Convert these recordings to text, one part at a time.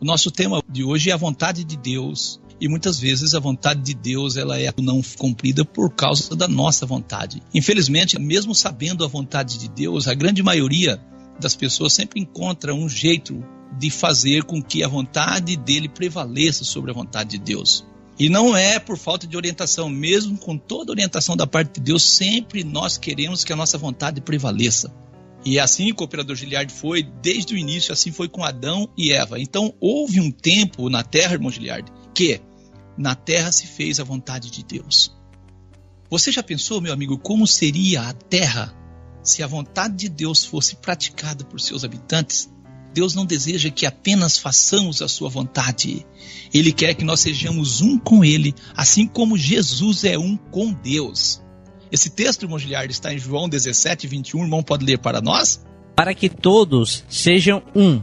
O nosso tema de hoje é a vontade de Deus. E muitas vezes a vontade de Deus ela é não cumprida por causa da nossa vontade. Infelizmente, mesmo sabendo a vontade de Deus, a grande maioria das pessoas sempre encontra um jeito de fazer com que a vontade dele prevaleça sobre a vontade de Deus. E não é por falta de orientação, mesmo com toda a orientação da parte de Deus, sempre nós queremos que a nossa vontade prevaleça. E assim com o Cooperador Giliardi foi, desde o início, assim foi com Adão e Eva. Então houve um tempo na terra, irmão Giliardi, que na terra se fez a vontade de Deus. Você já pensou, meu amigo, como seria a terra se a vontade de Deus fosse praticada por seus habitantes? Deus não deseja que apenas façamos a sua vontade. Ele quer que nós sejamos um com Ele, assim como Jesus é um com Deus. Esse texto, irmão Giliardi, está em João 17, 21. O irmão pode ler para nós? Para que todos sejam um,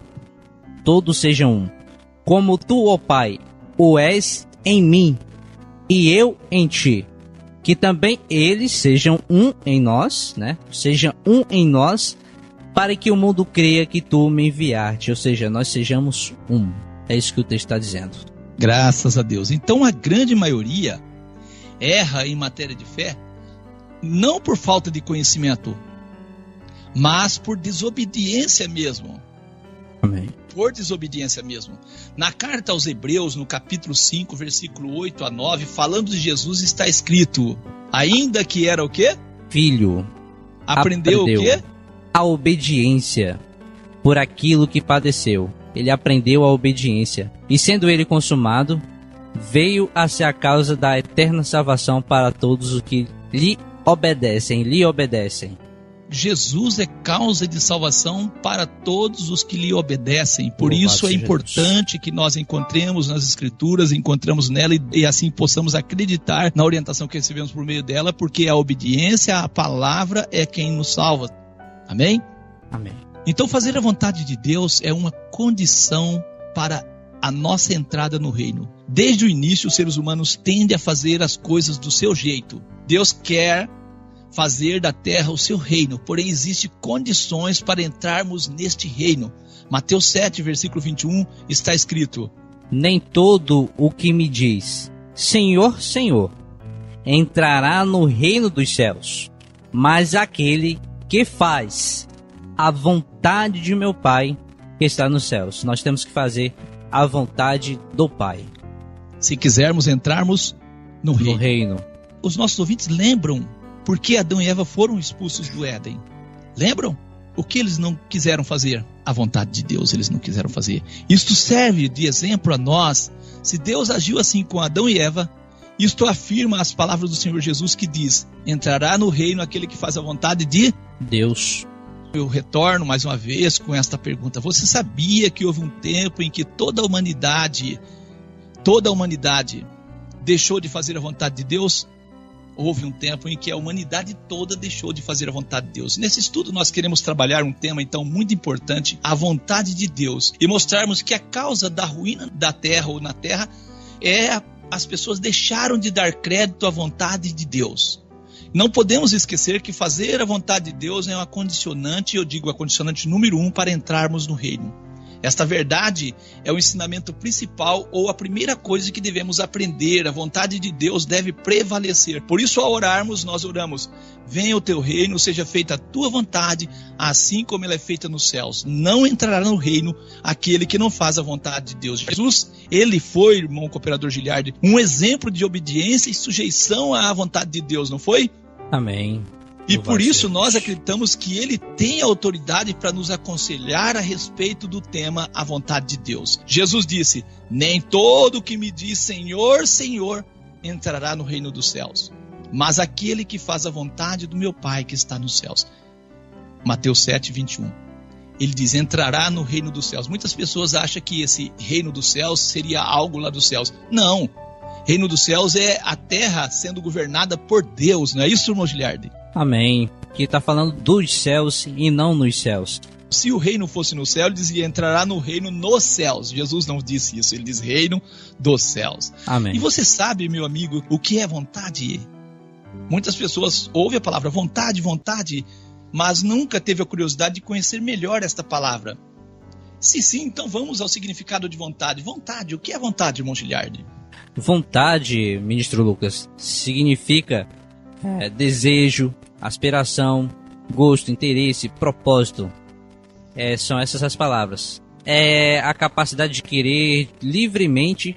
como tu, ó Pai, o és em mim, e eu em ti, que também eles sejam um em nós, né? Sejam um em nós, para que o mundo creia que tu me enviaste, ou seja, nós sejamos um. É isso que o texto está dizendo. Graças a Deus. Então a grande maioria erra em matéria de fé, não por falta de conhecimento, mas por desobediência mesmo. Amém. Por desobediência mesmo. Na carta aos Hebreus, no capítulo 5, versículo 8 a 9, falando de Jesus, está escrito: ainda que era o quê? Filho. Aprendeu o quê? A obediência por aquilo que padeceu. Ele aprendeu a obediência. E sendo ele consumado, veio a ser a causa da eterna salvação para todos os que lhe obedecem. Jesus é causa de salvação para todos os que lhe obedecem. Por isso é importante que nós encontremos nas Escrituras, encontramos nela e assim possamos acreditar na orientação que recebemos por meio dela, porque a obediência à palavra é quem nos salva. Amém? Amém. Então fazer a vontade de Deus é uma condição para a nossa entrada no reino. Desde o início, os seres humanos tendem a fazer as coisas do seu jeito. Deus quer fazer da terra o seu reino, porém existem condições para entrarmos neste reino. Mateus 7, versículo 21, está escrito: nem todo o que me diz Senhor, Senhor, entrará no reino dos céus, mas aquele que faz a vontade de meu Pai que está nos céus. Nós temos que fazer a vontade do Pai, se quisermos entrarmos no reino. Os nossos ouvintes lembram por que Adão e Eva foram expulsos do Éden? Lembram? O que eles não quiseram fazer? A vontade de Deus eles não quiseram fazer. Isto serve de exemplo a nós. Se Deus agiu assim com Adão e Eva, isto afirma as palavras do Senhor Jesus que diz: entrará no reino aquele que faz a vontade de Deus. Eu retorno mais uma vez com esta pergunta: você sabia que houve um tempo em que toda a humanidade deixou de fazer a vontade de Deus? Houve um tempo em que a humanidade toda deixou de fazer a vontade de Deus. Nesse estudo nós queremos trabalhar um tema então muito importante, a vontade de Deus, e mostrarmos que a causa da ruína da terra ou na terra é as pessoas deixaram de dar crédito à vontade de Deus. Não podemos esquecer que fazer a vontade de Deus é uma condicionante, eu digo a condicionante número 1 para entrarmos no reino. Esta verdade é o ensinamento principal ou a primeira coisa que devemos aprender. A vontade de Deus deve prevalecer. Por isso, ao orarmos, nós oramos: venha o teu reino, seja feita a tua vontade, assim como ela é feita nos céus. Não entrará no reino aquele que não faz a vontade de Deus. Jesus, ele foi, irmão Cooperador Giliardi, um exemplo de obediência e sujeição à vontade de Deus, não foi? Amém. E por isso nós acreditamos que ele tem autoridade para nos aconselhar a respeito do tema a vontade de Deus. Jesus disse: nem todo que me diz Senhor, Senhor entrará no reino dos céus, mas aquele que faz a vontade do meu Pai que está nos céus. Mateus 7, 21. Ele diz: entrará no reino dos céus. Muitas pessoas acham que esse reino dos céus seria algo lá dos céus. Não. Reino dos céus é a terra sendo governada por Deus. Não é isso, irmão Giliardi? Amém. Que está falando dos céus e não nos céus. Se o reino fosse no céu, ele dizia: entrará no reino nos céus. Jesus não disse isso, ele diz reino dos céus. Amém. E você sabe, meu amigo, o que é vontade? Muitas pessoas ouvem a palavra vontade, vontade, mas nunca teve a curiosidade de conhecer melhor esta palavra. Se sim, então vamos ao significado de vontade. Vontade, o que é vontade, irmão Giliardi? Vontade, ministro Lucas, significa desejo, aspiração, gosto, interesse, propósito. São essas as palavras. É a capacidade de querer livremente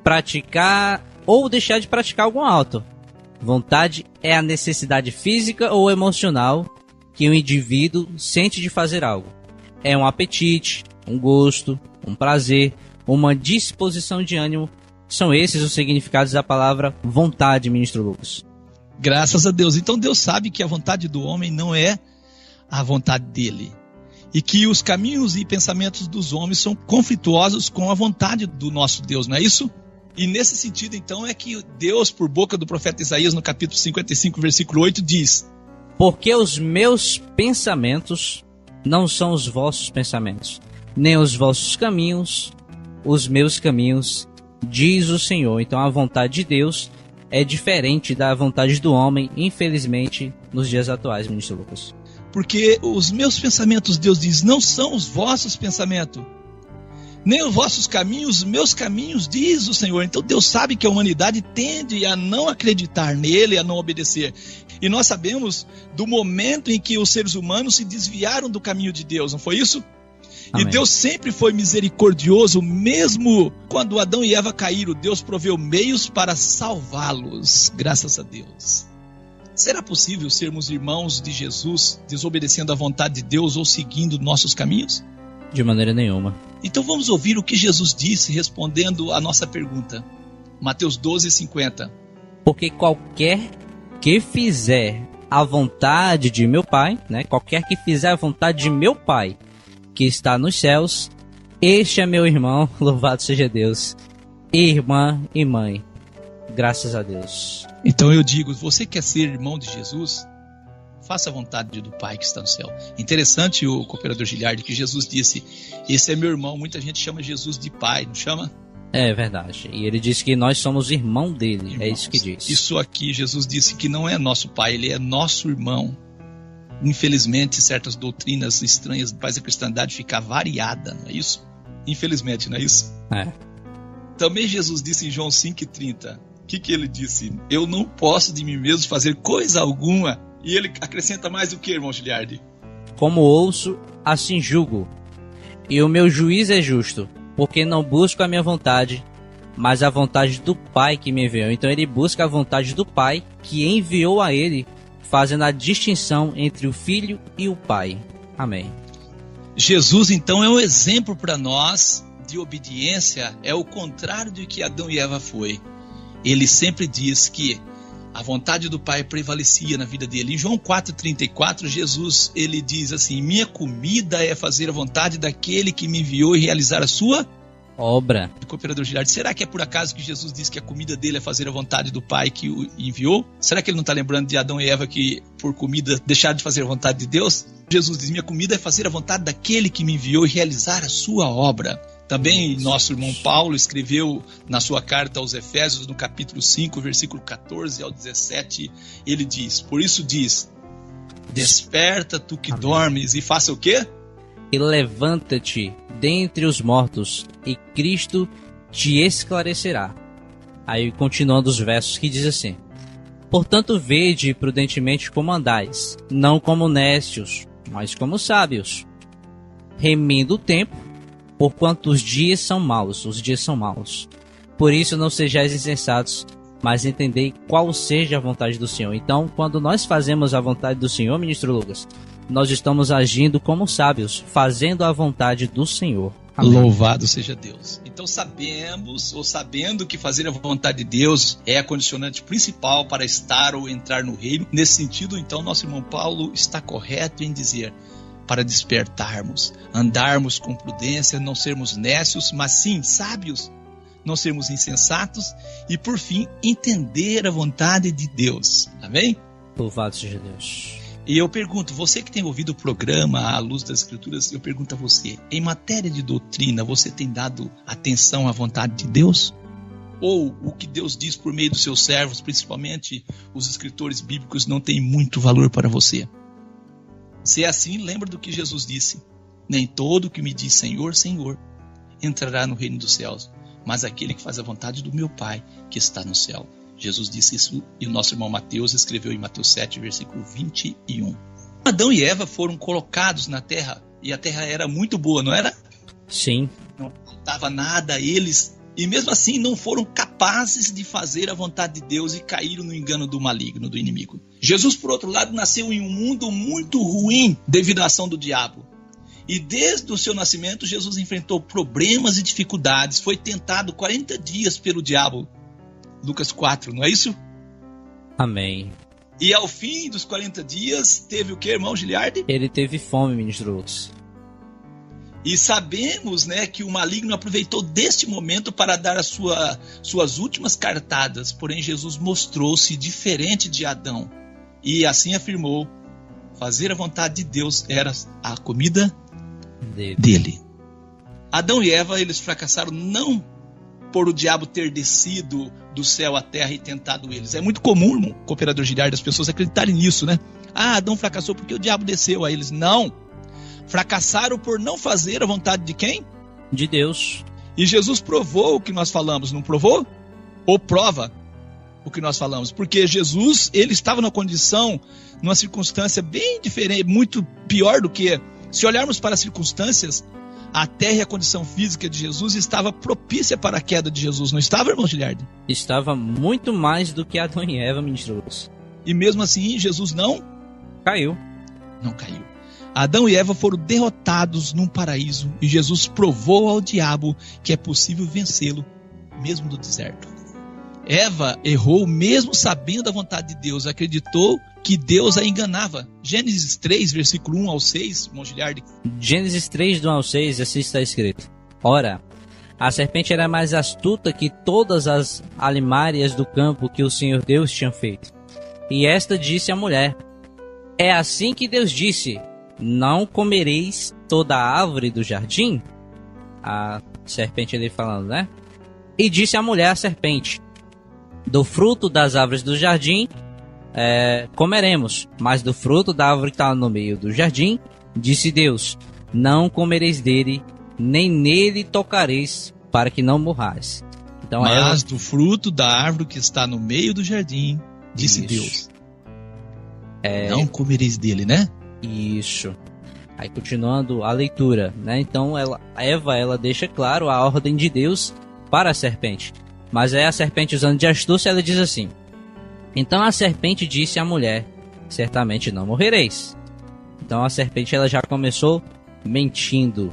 praticar ou deixar de praticar algum ato. Vontade é a necessidade física ou emocional que o indivíduo sente de fazer algo. É um apetite, um gosto, um prazer, uma disposição de ânimo. São esses os significados da palavra vontade, ministro Lucas. Graças a Deus. Então Deus sabe que a vontade do homem não é a vontade dele. E que os caminhos e pensamentos dos homens são conflituosos com a vontade do nosso Deus, não é isso? E nesse sentido, então, é que Deus, por boca do profeta Isaías, no capítulo 55, versículo 8, diz: porque os meus pensamentos não são os vossos pensamentos, nem os vossos caminhos, os meus caminhos, diz o Senhor. Então a vontade de Deus é diferente da vontade do homem, infelizmente, nos dias atuais, ministro Lucas. Porque os meus pensamentos, Deus diz, não são os vossos pensamentos, nem os vossos caminhos, os meus caminhos, diz o Senhor. Então Deus sabe que a humanidade tende a não acreditar nele, a não obedecer. E nós sabemos do momento em que os seres humanos se desviaram do caminho de Deus, não foi isso? Amém. E Deus sempre foi misericordioso, mesmo quando Adão e Eva caíram, Deus proveu meios para salvá-los, graças a Deus. Será possível sermos irmãos de Jesus, desobedecendo à vontade de Deus ou seguindo nossos caminhos? De maneira nenhuma. Então vamos ouvir o que Jesus disse respondendo à nossa pergunta. Mateus 12:50. Porque qualquer que fizer a vontade de meu Pai, qualquer que fizer a vontade de meu Pai, que está nos céus, este é meu irmão, louvado seja Deus, irmã e mãe, graças a Deus. Então eu digo, você quer ser irmão de Jesus? Faça a vontade do Pai que está no céu. Interessante o cooperador Giliardi, que Jesus disse, esse é meu irmão. Muita gente chama Jesus de Pai, não chama? É verdade. E ele disse que nós somos irmão dele. Irmãos, é isso que diz. Isso aqui, Jesus disse que não é nosso Pai, ele é nosso irmão. Infelizmente, certas doutrinas estranhas do Pais da Cristandade ficam variadas, não é isso? Infelizmente, não é isso? É. Também Jesus disse em João 5,30, o que ele disse? Eu não posso de mim mesmo fazer coisa alguma. E ele acrescenta mais o que, irmão Giliardi? Como ouço, assim julgo. E o meu juízo é justo, porque não busco a minha vontade, mas a vontade do Pai que me enviou. Então ele busca a vontade do Pai que enviou a ele, fazendo a distinção entre o Filho e o Pai. Amém. Jesus, então, é um exemplo para nós de obediência, é o contrário do que Adão e Eva foi. Ele sempre diz que a vontade do Pai prevalecia na vida dele. Em João 4,34, Jesus ele diz assim, minha comida é fazer a vontade daquele que me enviou e realizar a sua obra. Cooperador Giliardi, será que é por acaso que Jesus diz que a comida dele é fazer a vontade do Pai que o enviou? Será que ele não está lembrando de Adão e Eva que por comida deixaram de fazer a vontade de Deus? Jesus diz, minha comida é fazer a vontade daquele que me enviou e realizar a sua obra. Também nosso irmão Paulo escreveu na sua carta aos Efésios, no capítulo 5, versículo 14 ao 17, ele diz, por isso diz, desperta tu que dormes e faça o quê? E levanta-te dentre os mortos e Cristo te esclarecerá. Aí continuando os versos que diz assim, portanto vede prudentemente como andais, não como necios, mas como sábios, remindo o tempo, porquanto os dias são maus, Por isso não sejais insensatos, mas entendei qual seja a vontade do Senhor. Então, quando nós fazemos a vontade do Senhor, ministro Lucas, nós estamos agindo como sábios, fazendo a vontade do Senhor. Amém. Louvado seja Deus. Então sabendo que fazer a vontade de Deus é a condicionante principal para estar ou entrar no reino. Nesse sentido, então, nosso irmão Paulo está correto em dizer, para despertarmos, andarmos com prudência, não sermos nécios, mas sim sábios, não sermos insensatos e, por fim, entender a vontade de Deus. Amém? Louvado seja Deus. E eu pergunto, você que tem ouvido o programa à luz das Escrituras, eu pergunto a você, em matéria de doutrina, você tem dado atenção à vontade de Deus? Ou o que Deus diz por meio dos seus servos, principalmente os escritores bíblicos, não tem muito valor para você? Se é assim, lembra do que Jesus disse. Nem todo que me diz Senhor, Senhor, entrará no reino dos céus, mas aquele que faz a vontade do meu Pai que está no céu. Jesus disse isso e o nosso irmão Mateus escreveu em Mateus 7, versículo 21. Adão e Eva foram colocados na terra e a terra era muito boa, não era? Sim. Não faltava nada a eles e mesmo assim não foram capazes de fazer a vontade de Deus e caíram no engano do maligno, do inimigo. Jesus, por outro lado, nasceu em um mundo muito ruim devido à ação do diabo. E desde o seu nascimento, Jesus enfrentou problemas e dificuldades. Foi tentado 40 dias pelo diabo. Lucas 4, não é isso? Amém. E ao fim dos 40 dias, teve o que, irmão Giliardi? Ele teve fome, ministro Lucas. E sabemos, né, que o maligno aproveitou deste momento para dar suas últimas cartadas. Porém, Jesus mostrou-se diferente de Adão. E assim afirmou, fazer a vontade de Deus era a comida dele. Adão e Eva, eles fracassaram não por o diabo ter descido do céu à terra e tentado eles. É muito comum, irmão, cooperador Giliardi, as pessoas acreditarem nisso, né? Ah, Adão fracassou porque o diabo desceu a eles. Não! Fracassaram por não fazer a vontade de quem? De Deus. E Jesus provou o que nós falamos, não provou? Ou prova o que nós falamos? Porque Jesus, ele estava numa condição, numa circunstância bem diferente, muito pior do que... Se olharmos para as circunstâncias, a terra e a condição física de Jesus estava propícia para a queda de Jesus. Não estava, irmão Giliardi? Estava muito mais do que Adão e Eva, ministro Lucas. E mesmo assim, Jesus não caiu. Não caiu. Adão e Eva foram derrotados num paraíso e Jesus provou ao diabo que é possível vencê-lo, mesmo no deserto. Eva errou mesmo sabendo a vontade de Deus, acreditou que Deus a enganava. Gênesis 3, versículo 1 ao 6, irmão Giliardi. Gênesis 3, do 1 ao 6, assim está escrito. Ora, a serpente era mais astuta que todas as alimárias do campo que o Senhor Deus tinha feito. E esta disse à mulher, é assim que Deus disse, não comereis toda a árvore do jardim? A serpente ali falando, né? E disse a mulher à serpente, do fruto das árvores do jardim comeremos, mas do fruto da árvore que está no meio do jardim, disse Deus, não comereis dele, nem nele tocareis, para que não morrais. Então, mas do fruto da árvore que está no meio do jardim, disse Deus, não comereis dele, né? Isso. Aí continuando a leitura, né? Então Eva deixa claro a ordem de Deus para a serpente. Mas aí a serpente, usando de astúcia, ela diz assim, então a serpente disse à mulher, certamente não morrereis. Então a serpente ela já começou mentindo,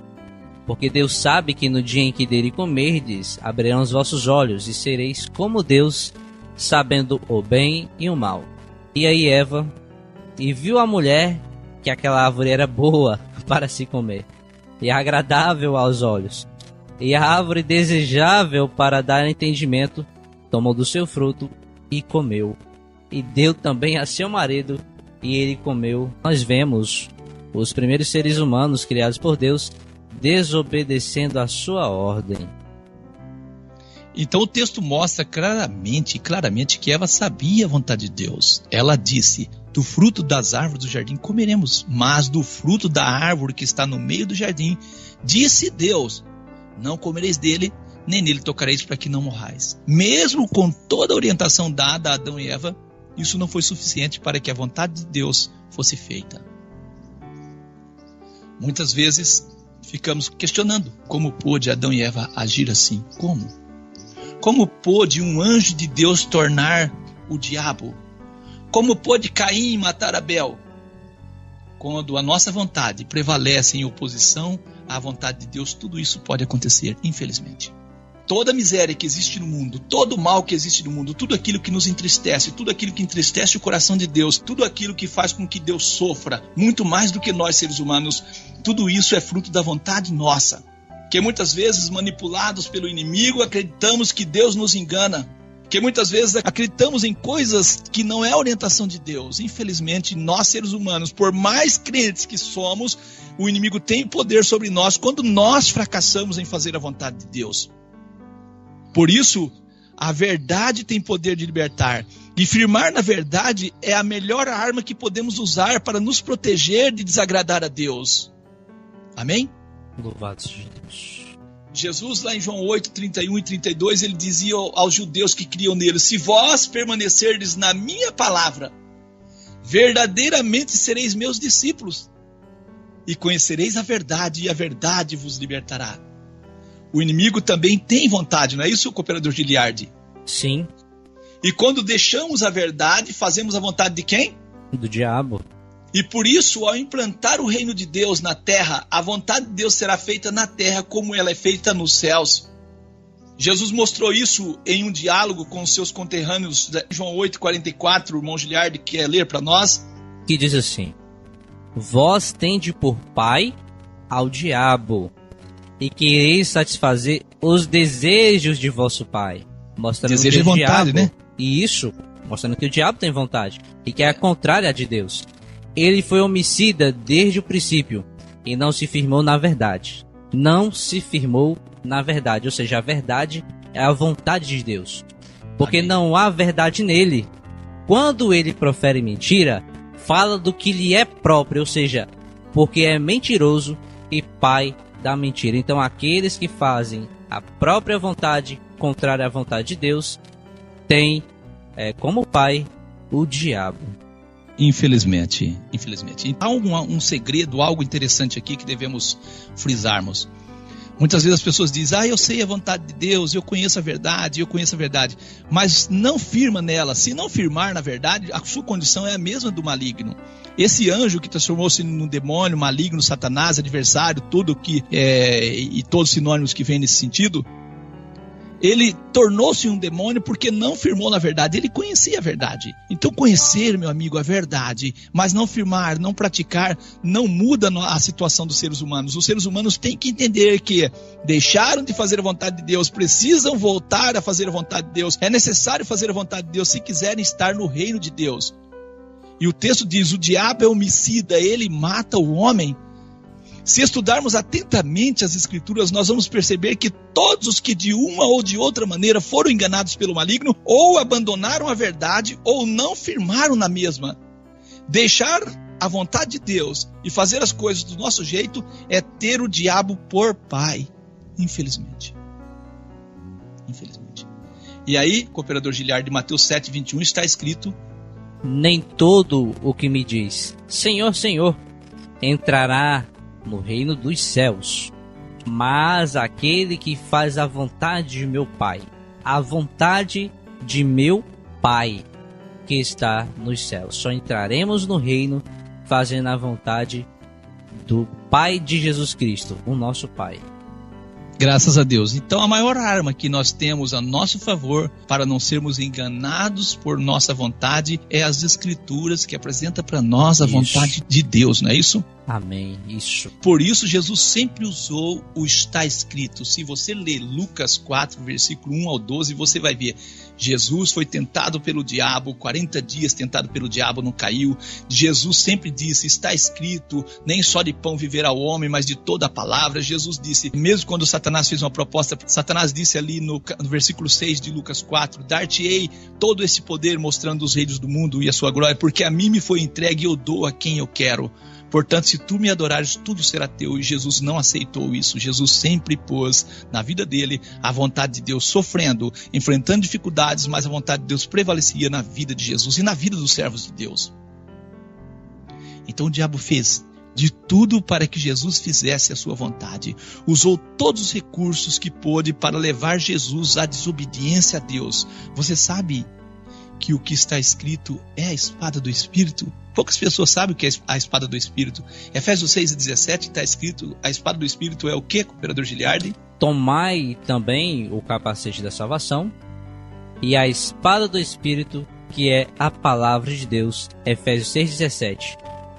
porque Deus sabe que no dia em que dele comerdes, abrirão os vossos olhos e sereis como Deus, sabendo o bem e o mal. E aí Eva, e viu a mulher que aquela árvore era boa para se comer, e agradável aos olhos, e a árvore desejável para dar entendimento, tomou do seu fruto e comeu, e deu também a seu marido, e ele comeu. Nós vemos os primeiros seres humanos criados por Deus desobedecendo a sua ordem. Então o texto mostra claramente que Eva sabia a vontade de Deus. Ela disse, do fruto das árvores do jardim comeremos, mas do fruto da árvore que está no meio do jardim, disse Deus, não comereis dele, nem nele tocareis para que não morrais. Mesmo com toda a orientação dada a Adão e Eva, isso não foi suficiente para que a vontade de Deus fosse feita. Muitas vezes ficamos questionando como pôde Adão e Eva agir assim. Como pôde um anjo de Deus tornar o diabo? Como pôde Caim matar Abel? Quando a nossa vontade prevalece em oposição à vontade de Deus, tudo isso pode acontecer, infelizmente. Toda a miséria que existe no mundo, todo o mal que existe no mundo, tudo aquilo que nos entristece, tudo aquilo que entristece o coração de Deus, tudo aquilo que faz com que Deus sofra, muito mais do que nós seres humanos, tudo isso é fruto da vontade nossa. Que muitas vezes, manipulados pelo inimigo, acreditamos que Deus nos engana. Que muitas vezes acreditamos em coisas que não é a orientação de Deus. Infelizmente, nós seres humanos, por mais crentes que somos, o inimigo tem poder sobre nós quando nós fracassamos em fazer a vontade de Deus. Por isso, a verdade tem poder de libertar. E firmar na verdade é a melhor arma que podemos usar para nos proteger de desagradar a Deus. Amém? Louvado seja Deus. Jesus, lá em João 8, 31 e 32, ele dizia aos judeus que criam nele: se vós permanecerdes na minha palavra, verdadeiramente sereis meus discípulos, e conhecereis a verdade, e a verdade vos libertará. O inimigo também tem vontade, não é isso, cooperador Giliardi? Sim. E quando deixamos a verdade, fazemos a vontade de quem? Do diabo. E por isso, ao implantar o reino de Deus na terra, a vontade de Deus será feita na terra como ela é feita nos céus. Jesus mostrou isso em um diálogo com os seus conterrâneos, João 8,44, o irmão Giliardi quer ler para nós. Que diz assim: vós tende por pai ao diabo, e quereis satisfazer os desejos de vosso pai. Mostrando Desejo que e vontade, diabo, né? E isso, mostrando que o diabo tem vontade, e que é a contrária de Deus. Ele foi homicida desde o princípio, e não se firmou na verdade. Não se firmou na verdade, ou seja, a verdade é a vontade de Deus. Porque Amém. não há verdade nele. Quando ele profere mentira, fala do que lhe é próprio, ou seja, porque é mentiroso e pai da mentira. Então aqueles que fazem a própria vontade, contrária à vontade de Deus, têm como pai o diabo. Infelizmente. Há um segredo, algo interessante aqui que devemos frisarmos. Muitas vezes as pessoas dizem: eu sei a vontade de Deus, eu conheço a verdade, mas não firma nela. Se não firmar na verdade, a sua condição é a mesma do maligno. Esse anjo que transformou-se num demônio, maligno, Satanás, adversário, tudo que e todos os sinônimos que vêm nesse sentido, ele tornou-se um demônio porque não firmou na verdade. Ele conhecia a verdade. Então conhecer, meu amigo, a verdade, mas não firmar, não praticar, não muda a situação dos seres humanos. Os seres humanos têm que entender que deixaram de fazer a vontade de Deus, precisam voltar a fazer a vontade de Deus. É necessário fazer a vontade de Deus se quiserem estar no reino de Deus. E o texto diz: o diabo é homicida, ele mata o homem. Se estudarmos atentamente as Escrituras, nós vamos perceber que todos os que de uma ou de outra maneira foram enganados pelo maligno, ou abandonaram a verdade, ou não firmaram na mesma. Deixar a vontade de Deus e fazer as coisas do nosso jeito é ter o diabo por pai, infelizmente. E aí, cooperador Giliardi, de Mateus 7, 21, está escrito: nem todo o que me diz Senhor, Senhor, entrará no reino dos céus, mas aquele que faz a vontade de meu Pai, a vontade de meu Pai que está nos céus. Só entraremos no reino fazendo a vontade do Pai de Jesus Cristo, o nosso Pai. Graças a Deus. Então a maior arma que nós temos a nosso favor para não sermos enganados por nossa vontade é as Escrituras, que apresenta para nós a vontade de Deus, não é isso? Amém, isso. Por isso Jesus sempre usou o está escrito. Se você ler Lucas 4, versículo 1 ao 12, você vai ver: Jesus foi tentado pelo diabo, 40 dias tentado pelo diabo, não caiu. Jesus sempre disse: está escrito, nem só de pão viverá o homem, mas de toda a palavra. Jesus disse, mesmo quando Satanás fez uma proposta, Satanás disse ali no versículo 6 de Lucas 4: dar-te-ei todo esse poder, mostrando os reinos do mundo e a sua glória, porque a mim me foi entregue e eu dou a quem eu quero. Portanto, se tu me adorares, tudo será teu. E Jesus não aceitou isso. Jesus sempre pôs na vida dele a vontade de Deus, sofrendo, enfrentando dificuldades, mas a vontade de Deus prevalecia na vida de Jesus e na vida dos servos de Deus. Então o diabo fez de tudo para que Jesus fizesse a sua vontade. Usou todos os recursos que pôde para levar Jesus à desobediência a Deus. Você sabe que o que está escrito é a espada do Espírito? Poucas pessoas sabem o que é a espada do Espírito. Efésios 6:17 está escrito: a espada do Espírito é o que, cooperador Giliardi? Tomai também o capacete da salvação e a espada do Espírito, que é a palavra de Deus. Efésios 6:17.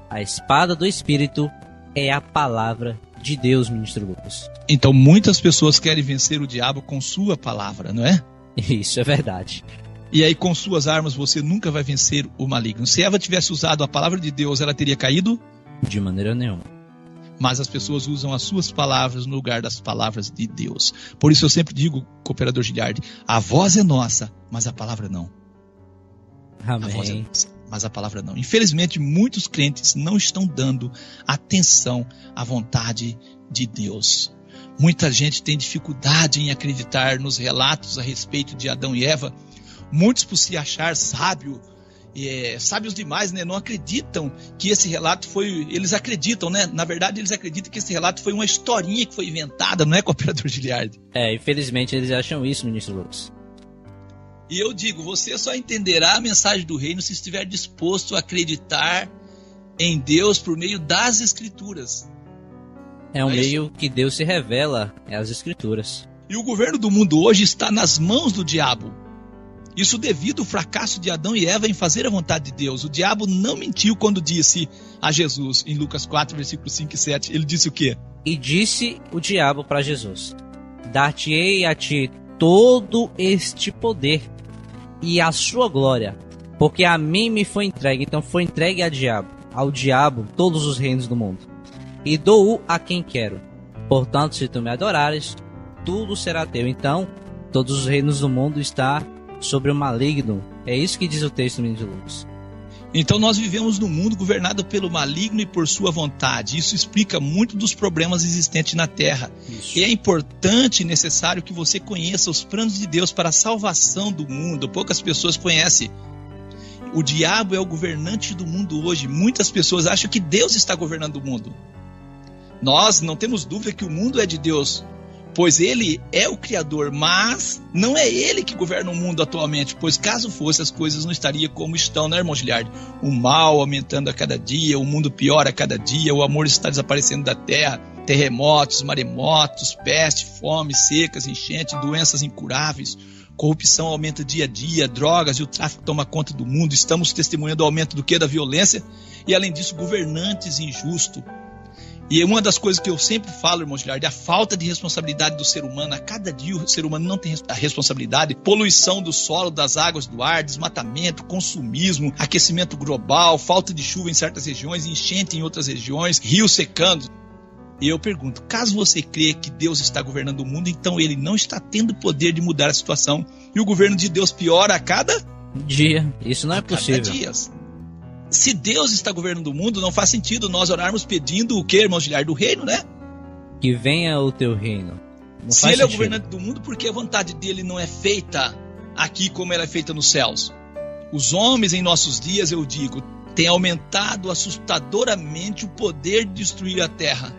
A espada do Espírito é a palavra de Deus, ministro Lucas. Então muitas pessoas querem vencer o diabo com sua palavra, não é? Isso é verdade. E aí, com suas armas, você nunca vai vencer o maligno. Se Eva tivesse usado a palavra de Deus, ela teria caído? De maneira nenhuma. Mas as pessoas usam as suas palavras no lugar das palavras de Deus. Por isso eu sempre digo, cooperador Giliardi, a voz é nossa, mas a palavra não. Amém. A voz é nossa, mas a palavra não. Infelizmente, muitos crentes não estão dando atenção à vontade de Deus. Muita gente tem dificuldade em acreditar nos relatos a respeito de Adão e Eva. Muitos, por se achar sábios demais, né, não acreditam que esse relato foi... Eles acreditam, né? Na verdade, eles acreditam que esse relato foi uma historinha que foi inventada, não é, cooperador Giliardi? Infelizmente eles acham isso, ministro Lucas. E eu digo, você só entenderá a mensagem do reino se estiver disposto a acreditar em Deus por meio das Escrituras. É um meio que Deus se revela, as Escrituras. E o governo do mundo hoje está nas mãos do diabo. Isso devido ao fracasso de Adão e Eva em fazer a vontade de Deus. O diabo não mentiu quando disse a Jesus, em Lucas 4, versículos 5 e 7. Ele disse o quê? E disse o diabo para Jesus: dar-te-ei a ti todo este poder e a sua glória, porque a mim me foi entregue. Então foi entregue ao diabo todos os reinos do mundo, e dou-o a quem quero. Portanto, se tu me adorares, tudo será teu. Então todos os reinos do mundo estão sobre o maligno. É isso que diz o texto, ministro Lucas. Então nós vivemos num mundo governado pelo maligno e por sua vontade. Isso explica muito dos problemas existentes na Terra. Isso. E é importante e necessário que você conheça os planos de Deus para a salvação do mundo. Poucas pessoas conhecem. O diabo é o governante do mundo hoje. Muitas pessoas acham que Deus está governando o mundo. Nós não temos dúvida que o mundo é de Deus, pois ele é o Criador, mas não é ele que governa o mundo atualmente, pois caso fosse, as coisas não estariam como estão, né, irmão Giliardi? O mal aumentando a cada dia, o mundo piora a cada dia, o amor está desaparecendo da terra, terremotos, maremotos, peste, fome, secas, enchente, doenças incuráveis, corrupção aumenta dia a dia, drogas e o tráfico toma conta do mundo. Estamos testemunhando o aumento do quê? Da violência, e além disso, governantes injustos. E uma das coisas que eu sempre falo, irmão Giliardi, é a falta de responsabilidade do ser humano. A cada dia o ser humano não tem a responsabilidade. Poluição do solo, das águas, do ar, desmatamento, consumismo, aquecimento global, falta de chuva em certas regiões, enchente em outras regiões, rios secando. E eu pergunto, caso você crê que Deus está governando o mundo, então ele não está tendo poder de mudar a situação e o governo de Deus piora a cada dia. Isso não é possível. Cada dia. Se Deus está governando o mundo, não faz sentido nós orarmos pedindo o quê, irmão Giliardi? Do reino, né? Que venha o teu reino. Se ele é o governante do mundo, por que a vontade dele não é feita aqui como ela é feita nos céus? Os homens em nossos dias, eu digo, têm aumentado assustadoramente o poder de destruir a terra.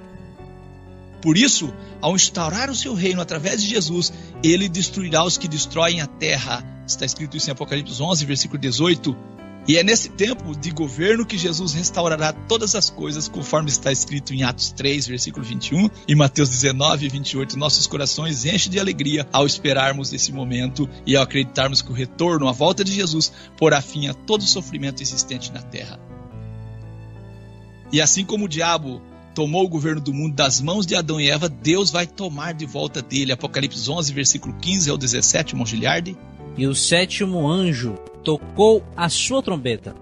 Por isso, ao instaurar o seu reino através de Jesus, ele destruirá os que destroem a terra. Está escrito isso em Apocalipse 11, versículo 18. E é nesse tempo de governo que Jesus restaurará todas as coisas, conforme está escrito em Atos 3, versículo 21, e Mateus 19, 28. Nossos corações enchem de alegria ao esperarmos esse momento e ao acreditarmos que o retorno, a volta de Jesus, porá fim a todo o sofrimento existente na terra. E assim como o diabo tomou o governo do mundo das mãos de Adão e Eva, Deus vai tomar de volta dele. Apocalipse 11, versículo 15 ao 17, irmão Giliardi. E o sétimo anjo tocou a sua trombeta,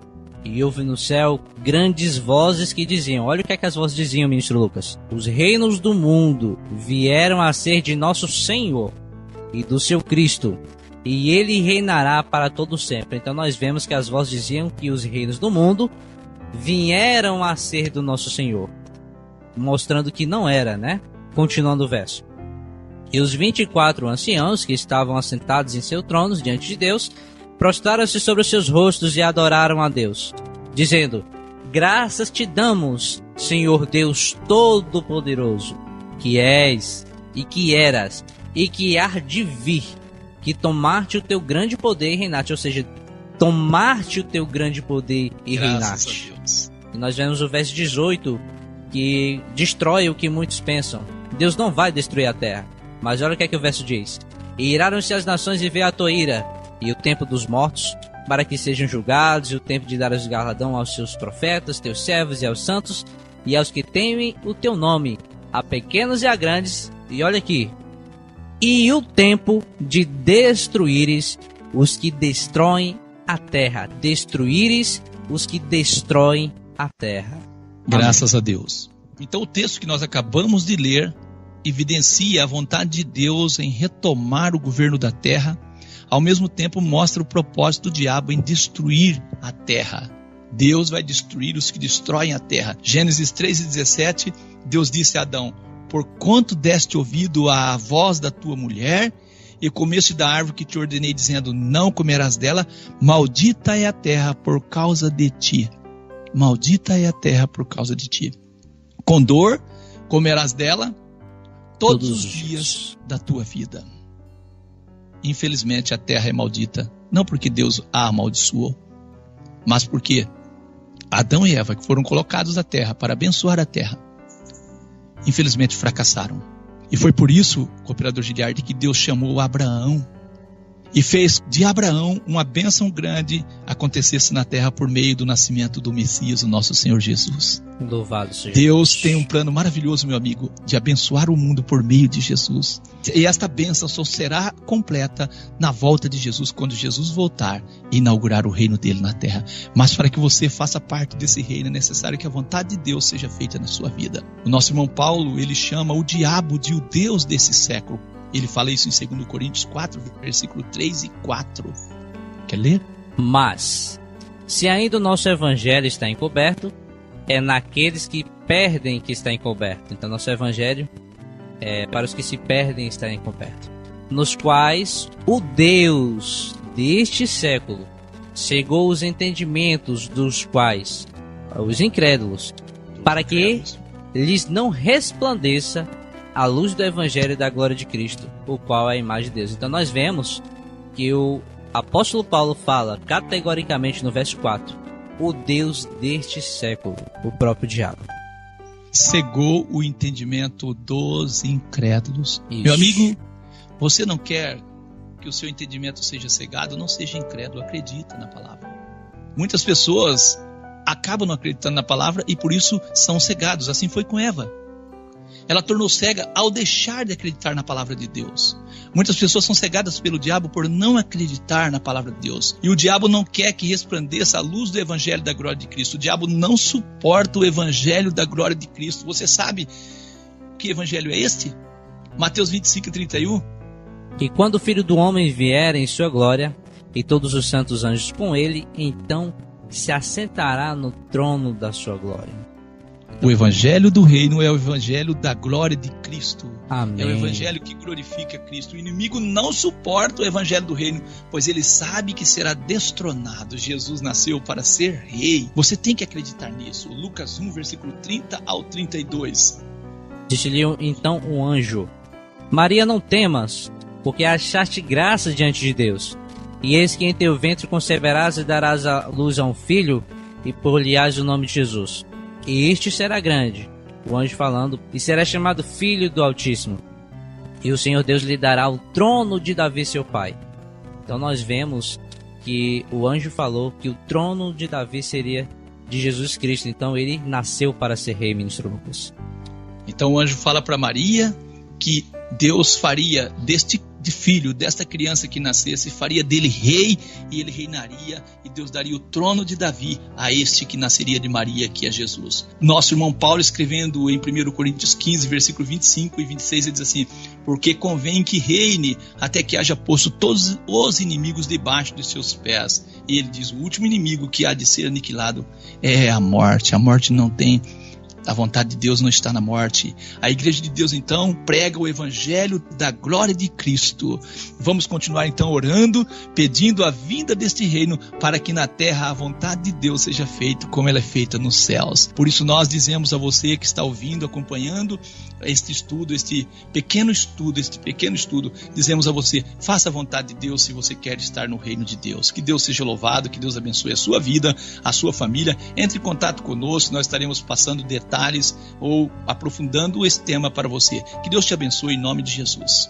e houve no céu grandes vozes que diziam... Olha o que é que as vozes diziam, ministro Lucas. Os reinos do mundo vieram a ser de nosso Senhor e do seu Cristo, e ele reinará para todo sempre. Então nós vemos que as vozes diziam que os reinos do mundo vieram a ser do nosso Senhor, mostrando que não era, né? Continuando o verso. E os 24 anciãos que estavam assentados em seus tronos diante de Deus prostraram-se sobre os seus rostos e adoraram a Deus, dizendo: graças te damos, Senhor Deus Todo-Poderoso, que és, e que eras, e que há de vir, que tomaste o teu grande poder e reinaste. Ou seja, tomaste o teu grande poder e reinaste. E nós vemos o verso 18, que destrói o que muitos pensam. Deus não vai destruir a terra. Mas olha o que é que o verso diz: e iraram-se as nações e veio a tua ira, e o tempo dos mortos, para que sejam julgados, e o tempo de dar os galardão aos seus profetas, teus servos e aos santos, e aos que temem o teu nome, a pequenos e a grandes. E olha aqui: e o tempo de destruíres os que destroem a terra. Destruíres os que destroem a terra. Graças a Deus. Então o texto que nós acabamos de ler evidencia a vontade de Deus em retomar o governo da terra, ao mesmo tempo mostra o propósito do diabo em destruir a terra. Deus vai destruir os que destroem a terra. Gênesis 3:17, Deus disse a Adão: porquanto deste ouvido à voz da tua mulher, e comeste da árvore que te ordenei, dizendo, não comerás dela, maldita é a terra por causa de ti. Maldita é a terra por causa de ti. Com dor comerás dela todos os dias da tua vida. Infelizmente a terra é maldita, não porque Deus a amaldiçoou, mas porque Adão e Eva, que foram colocados na terra para abençoar a terra, infelizmente fracassaram. E foi por isso, cooperador Giliardi, que Deus chamou Abraão e fez de Abraão uma bênção grande acontecesse na terra por meio do nascimento do Messias, o nosso Senhor Jesus. Louvado seja Deus tem um plano maravilhoso, meu amigo, de abençoar o mundo por meio de Jesus. E esta bênção só será completa na volta de Jesus, quando Jesus voltar e inaugurar o reino dele na terra. Mas para que você faça parte desse reino, é necessário que a vontade de Deus seja feita na sua vida. O nosso irmão Paulo, ele chama o diabo de o Deus desse século. Ele fala isso em 2 Coríntios 4, versículo 3 e 4. Quer ler? Mas, se ainda o nosso evangelho está encoberto, é naqueles que perdem que está encoberto. Então, nosso evangelho é para os que se perdem está encoberto. Nos quais o Deus deste século cegou os entendimentos dos quais, os incrédulos, para que lhes não resplandeça a luz do evangelho da glória de Cristo, o qual é a imagem de Deus. Então nós vemos que o apóstolo Paulo fala categoricamente no verso 4, o Deus deste século, o próprio diabo. Cegou o entendimento dos incrédulos. Isso. Meu amigo, você não quer que o seu entendimento seja cegado? Não seja incrédulo, acredita na palavra. Muitas pessoas acabam não acreditando na palavra e por isso são cegados. Assim foi com Eva. Ela tornou cega ao deixar de acreditar na palavra de Deus. Muitas pessoas são cegadas pelo diabo por não acreditar na palavra de Deus. E o diabo não quer que resplandeça a luz do evangelho da glória de Cristo. O diabo não suporta o evangelho da glória de Cristo. Você sabe que evangelho é este? Mateus 25:31. E quando o Filho do Homem vier em sua glória, e todos os santos anjos com ele, então se assentará no trono da sua glória. O evangelho do reino é o evangelho da glória de Cristo. Amém. É o evangelho que glorifica Cristo. O inimigo não suporta o evangelho do reino, pois ele sabe que será destronado. Jesus nasceu para ser rei. Você tem que acreditar nisso. Lucas 1, versículo 30 ao 32. Disse-lhe então um anjo: Maria, não temas, porque achaste graça diante de Deus. E eis que em teu ventre conceberás e darás a luz a um filho, e por-lhe-ás o nome de Jesus. E este será grande, o anjo falando, e será chamado Filho do Altíssimo. E o Senhor Deus lhe dará o trono de Davi seu pai. Então nós vemos que o anjo falou que o trono de Davi seria de Jesus Cristo. Então ele nasceu para ser rei, ministro Lucas. Então o anjo fala para Maria que Deus faria deste filho, desta criança que nascesse, faria dele rei, e ele reinaria, e Deus daria o trono de Davi a este que nasceria de Maria, que é Jesus. Nosso irmão Paulo, escrevendo em 1 Coríntios 15, versículo 25 e 26, ele diz assim: porque convém que reine até que haja posto todos os inimigos debaixo de seus pés. E ele diz: o último inimigo que há de ser aniquilado é a morte. A morte não tem... A vontade de Deus não está na morte. A igreja de Deus, então, prega o evangelho da glória de Cristo. Vamos continuar, então, orando, pedindo a vinda deste reino, para que na terra a vontade de Deus seja feita como ela é feita nos céus. Por isso nós dizemos a você que está ouvindo, acompanhando este estudo, este pequeno estudo, dizemos a você: faça a vontade de Deus se você quer estar no reino de Deus. Que Deus seja louvado, que Deus abençoe a sua vida, a sua família. Entre em contato conosco, nós estaremos passando detalhes ou aprofundando esse tema para você. Que Deus te abençoe em nome de Jesus.